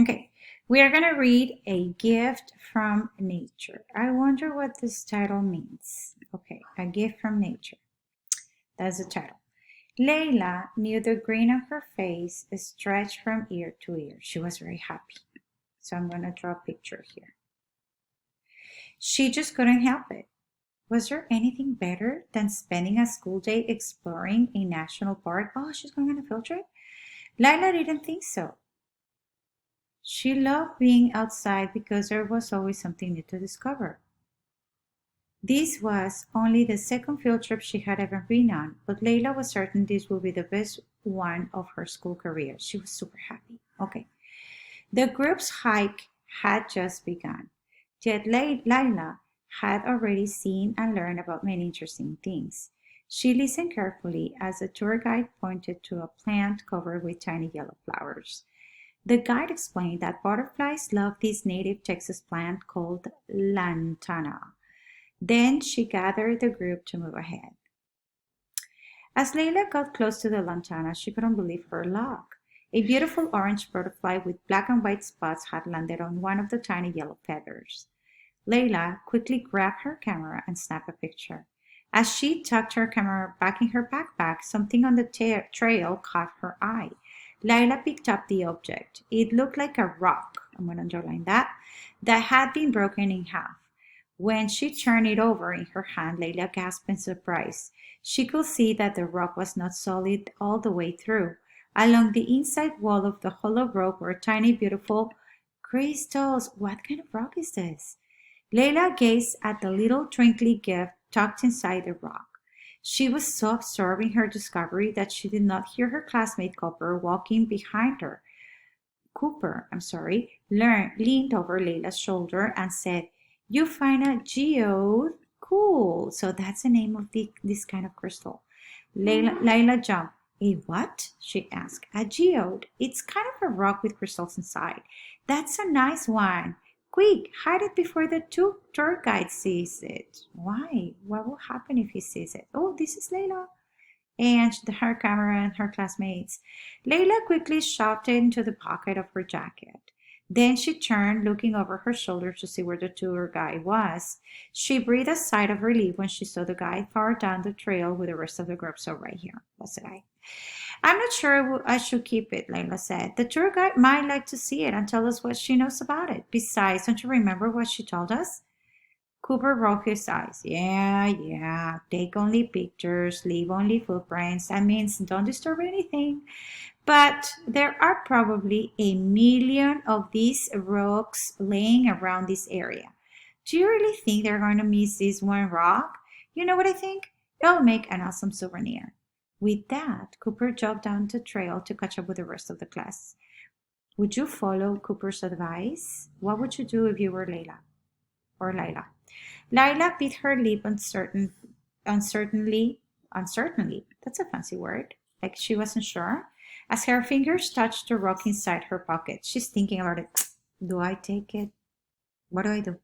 Okay, we are going to read A Gift from Nature. I wonder what this title means. Okay, A Gift from Nature. That's the title. Layla knew the grin on her face stretched from ear to ear. She was very happy. So I'm going to draw a picture here. She just couldn't help it. Was there anything better than spending a school day exploring a national park? Oh, she's going on a field trip? Layla didn't think so. She loved being outside because there was always something new to discover. This was only the second field trip she had ever been on, but Layla was certain this would be the best one of her school career. She was super happy. Okay. The group's hike had just begun, yet Layla had already seen and learned about many interesting things. She listened carefully as the tour guide pointed to a plant covered with tiny yellow flowers. The guide explained that butterflies love this native Texas plant called lantana. Then she gathered the group to move ahead. As Layla got close to the lantana, she couldn't believe her luck. A beautiful orange butterfly with black and white spots had landed on one of the tiny yellow feathers. Layla quickly grabbed her camera and snapped a picture. As she tucked her camera back in her backpack, something on the trail caught her eye. Layla picked up the object. It looked like a rock, I'm going to underline that had been broken in half. When she turned it over in her hand, Layla gasped in surprise. She could see that the rock was not solid all the way through. Along the inside wall of the hollow rock were tiny, beautiful crystals. What kind of rock is this? Layla gazed at the little twinkly gift tucked inside the rock. She was so absorbed in her discovery that she did not hear her classmate Cooper walking behind her. Cooper, leaned over Layla's shoulder and said, "You find a geode? Cool. So that's the name of this kind of crystal." Layla jumped. "A what?" she asked. "A geode. It's kind of a rock with crystals inside. That's a nice one. Quick, hide it before the tour guide sees it." "Why? What will happen if he sees it?" "Oh, this is Layla." And her camera and her classmates. Layla quickly shoved it into the pocket of her jacket. Then she turned, looking over her shoulder to see where the tour guide was. She breathed a sigh of relief when she saw the guy far down the trail with the rest of the group. So right here, that's the guy. "I'm not sure I should keep it," Layla said. "The tour guide might like to see it and tell us what she knows about it. Besides, don't you remember what she told us?" Cooper rolled his eyes. Yeah. Take only pictures, leave only footprints. That means don't disturb anything. But there are probably 1 million of these rocks laying around this area. Do you really think they're going to miss this one rock? You know what I think? It'll make an awesome souvenir." With that, Cooper jogged down the trail to catch up with the rest of the class. Would you follow Cooper's advice? What would you do if you were Layla? Or Layla? Layla bit her lip uncertainly. That's a fancy word. Like she wasn't sure. As her fingers touched the rock inside her pocket, she's thinking about it. Do I take it? What do I do?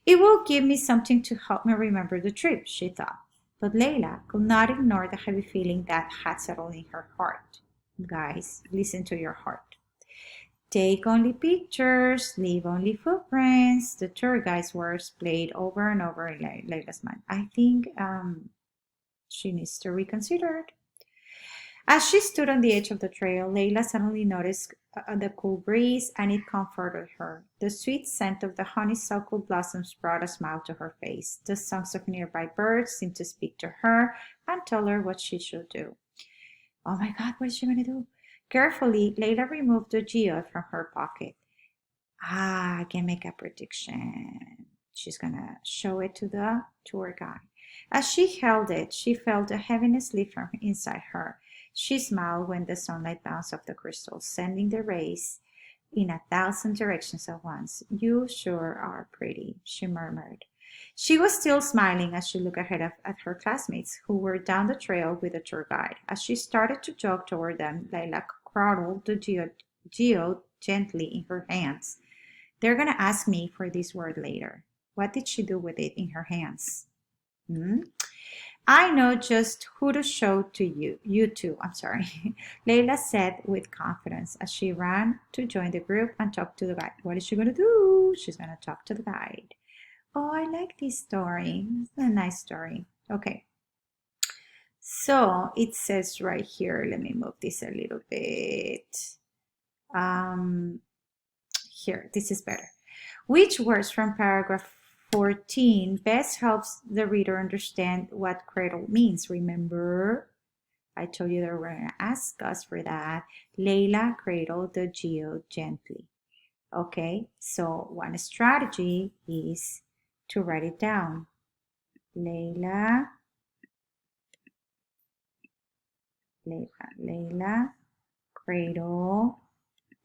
It will give me something to help me remember the trip, she thought. But Layla could not ignore the heavy feeling that had settled in her heart. Guys, listen to your heart. Take only pictures, leave only footprints. The tour guide's words played over and over in Layla's mind. I think she needs to reconsider it. As she stood on the edge of the trail, Layla suddenly noticed the cool breeze, and it comforted her. The sweet scent of the honeysuckle blossoms brought a smile to her face. The songs of nearby birds seemed to speak to her and tell her what she should do. Oh my God, what is she going to do? Carefully, Layla removed the geode from her pocket. I can make a prediction. She's going to show it to the tour guide. As she held it, she felt a heaviness lift from inside her. She smiled when the sunlight bounced off the crystals, sending the rays in 1,000 directions at once. "You sure are pretty," she murmured. She was still smiling as she looked ahead at her classmates, who were down the trail with the tour guide. As she started to jog toward them, Layla cradled the geode gently in her hands. They're going to ask me for this word later. What did she do with it in her hands? I know just who to show to you. You too, I'm sorry. Layla said with confidence as she ran to join the group and talk to the guide. What is she going to do? She's going to talk to the guide. Oh, I like this story. It's a nice story. Okay. So it says right here, let me move this a little bit. Here, this is better. Which words from paragraph 14 best helps the reader understand what cradle means? Remember, I told you they were going to ask us for that. Layla cradled the geode gently. Okay, so one strategy is to write it down. Layla cradle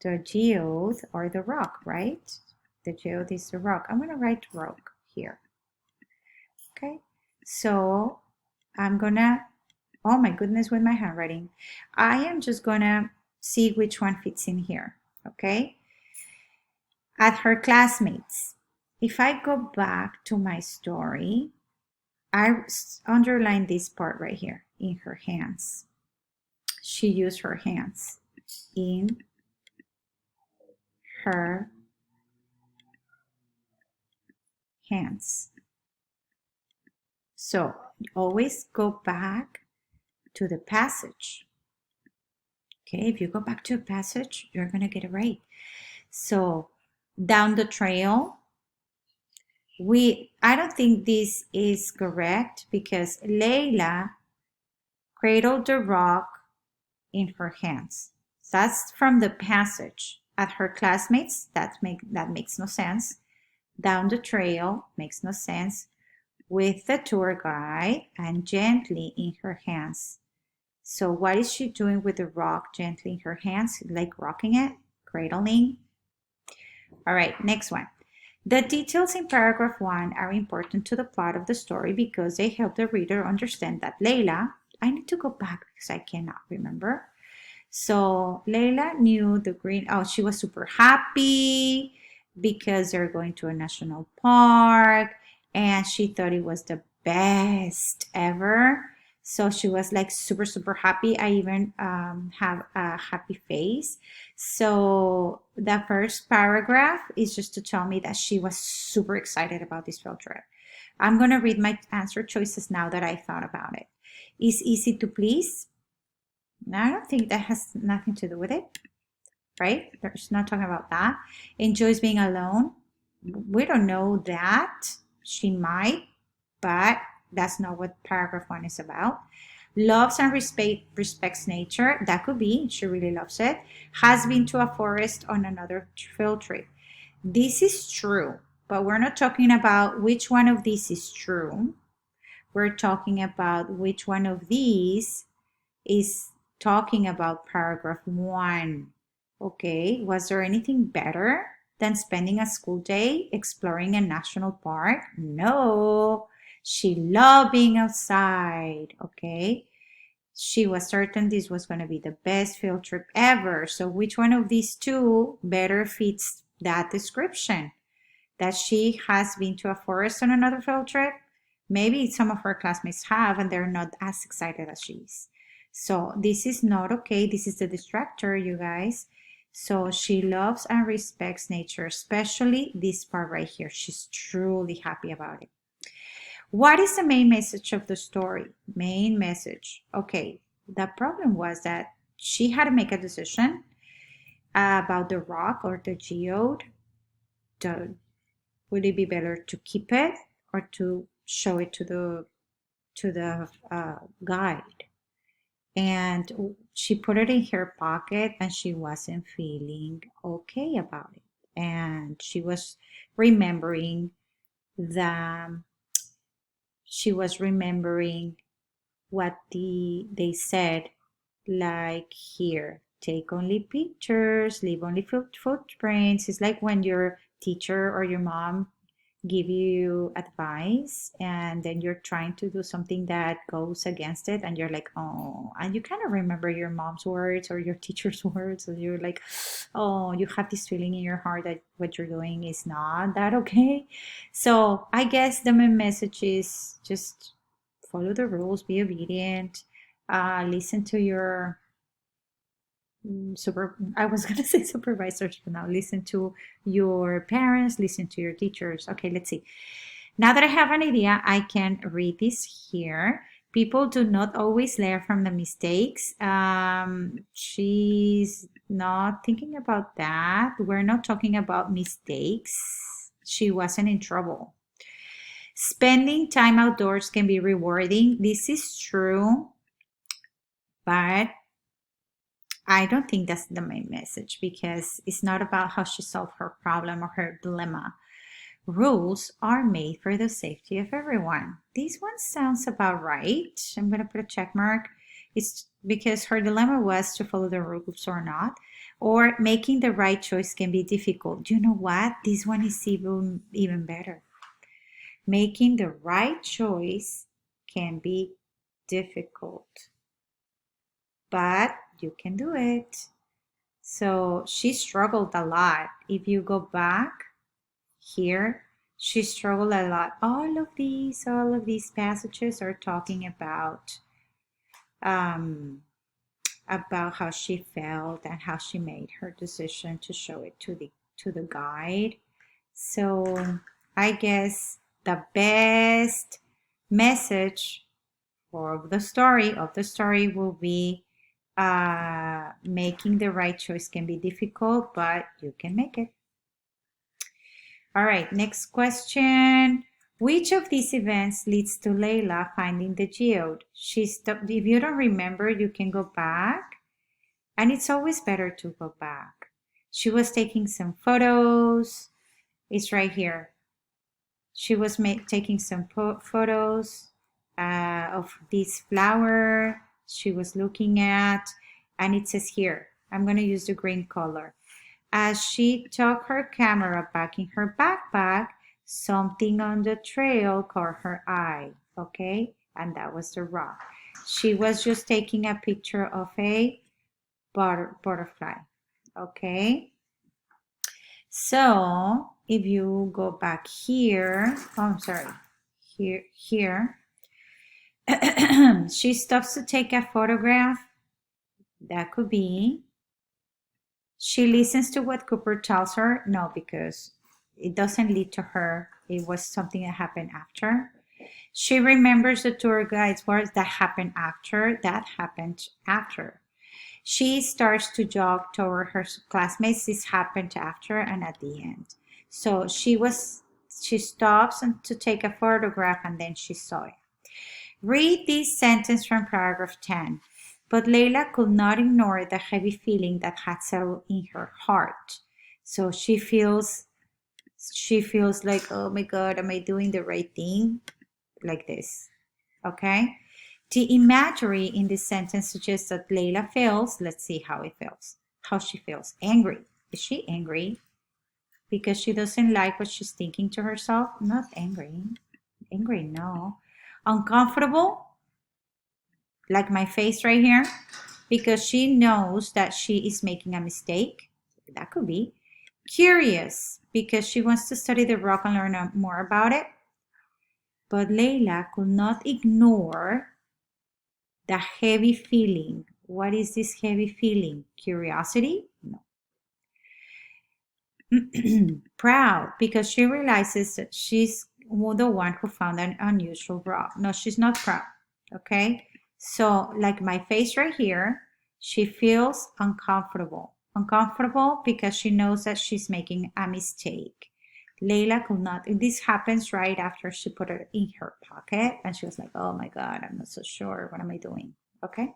the geode or the rock, right? The geode is the rock. I'm going to write rock here. Okay, so I'm going to, oh my goodness, with my handwriting. I am just going to see which one fits in here. Okay, at her classmates. If I go back to my story, I underline this part right here, in her hands. She used her hands. In her hands. So always go back to the passage. Okay, if you go back to a passage, you're going to get it right. So down the trail, I don't think this is correct because Layla cradled the rock in her hands. That's from the passage. At her classmates, that makes no sense. Down the trail makes no sense. With the tour guide and gently in her hands. So what is she doing with the rock gently in her hands? Like rocking it, cradling. All right, next one. The details in paragraph 1 are important to the plot of the story because they help the reader understand that Layla, I need to go back because I cannot remember. So Layla knew the green, oh, she was super happy because they're going to a national park and she thought it was the best ever. So she was like super, super happy. I even have a happy face. So the first paragraph is just to tell me that she was super excited about this field trip. I'm going to read my answer choices now that I thought about it. Is easy to please. I don't think that has nothing to do with it, right? There's not talking about that. Enjoys being alone. We don't know that. She might, but that's not what paragraph 1 is about. Loves and respects nature. That could be. She really loves it. Has been to a forest on another field trip. This is true, but we're not talking about which one of these is true. We're talking about which one of these is talking about paragraph 1. Okay, was there anything better than spending a school day exploring a national park? No, she loved being outside. Okay, she was certain this was going to be the best field trip ever. So which one of these two better fits that description? That she has been to a forest on another field trip? Maybe some of her classmates have and they're not as excited as she is. So this is not okay. This is the distractor, you guys. So she loves and respects nature, especially this part right here. She's truly happy about it. What is the main message of the story? Main message. Okay, the problem was that she had to make a decision about the rock or the geode. Would it be better to keep it or to show it to the guide? And she put it in her pocket and she wasn't feeling okay about it. And she was remembering what they said, like here, take only pictures, leave only footprints. It's like when your teacher or your mom give you advice and then you're trying to do something that goes against it and you're like, oh, and you kind of remember your mom's words or your teacher's words, and you're like, oh, you have this feeling in your heart that what you're doing is not that okay. So I guess the main message is just follow the rules, be obedient, listen to your I was gonna say supervisors, but now listen to your parents, listen to your teachers. Okay, let's see. Now that I have an idea, I can read this here. People do not always learn from the mistakes. She's not thinking about that. We're not talking about mistakes. She wasn't in trouble. Spending time outdoors can be rewarding. This is true, but I don't think that's the main message, because it's not about how she solved her problem or her dilemma. Rules are made for the safety of everyone. This one sounds about right. I'm going to put a check mark. It's because her dilemma was to follow the rules or not, or making the right choice can be difficult. You know what? This one is even better. Making the right choice can be difficult, but you can do it. So she struggled a lot. If you go back here, she struggled a lot. All of these passages are talking about how she felt and how she made her decision to show it to the guide. So I guess the best message of the story will be making the right choice can be difficult, but you can make it. All right, next question. Which of these events leads to Layla finding the geode? If you don't remember, you can go back, and it's always better to go back. She was taking some photos. It's right here. She was taking some photos of this flower she was looking at, and it says here, I'm going to use the green color. As she took her camera back in her backpack, something on the trail caught her eye, okay? And that was the rock. She was just taking a picture of a butterfly, okay? So if you go back here, oh, I'm sorry, here, she stops to take a photograph. That could be. She listens to what Cooper tells her. No, because it doesn't lead to her. It was something that happened after. She remembers the tour guide's words. That happened after. That happened after. She starts to jog toward her classmates. This happened after and at the end. So she stops to take a photograph, and then she saw it. Read this sentence from paragraph 10. But Layla could not ignore the heavy feeling that had settled in her heart. So she feels like, oh my God, am I doing the right thing? Like this, okay? The imagery in this sentence suggests that Layla feels, let's see how she feels, angry. Is she angry because she doesn't like what she's thinking to herself? Not angry. Angry, no. Uncomfortable, like my face right here, because she knows that she is making a mistake. That could be. Curious, because she wants to study the rock and learn more about it. But Layla could not ignore the heavy feeling. What is this heavy feeling? Curiosity? No. Proud, because she realizes that she's the one who found an unusual rock. No, she's not proud, okay? So like my face right here, she feels uncomfortable. Uncomfortable because she knows that she's making a mistake. Layla could not, this happens right after she put it in her pocket, and she was like, oh my God, I'm not so sure, what am I doing? Okay,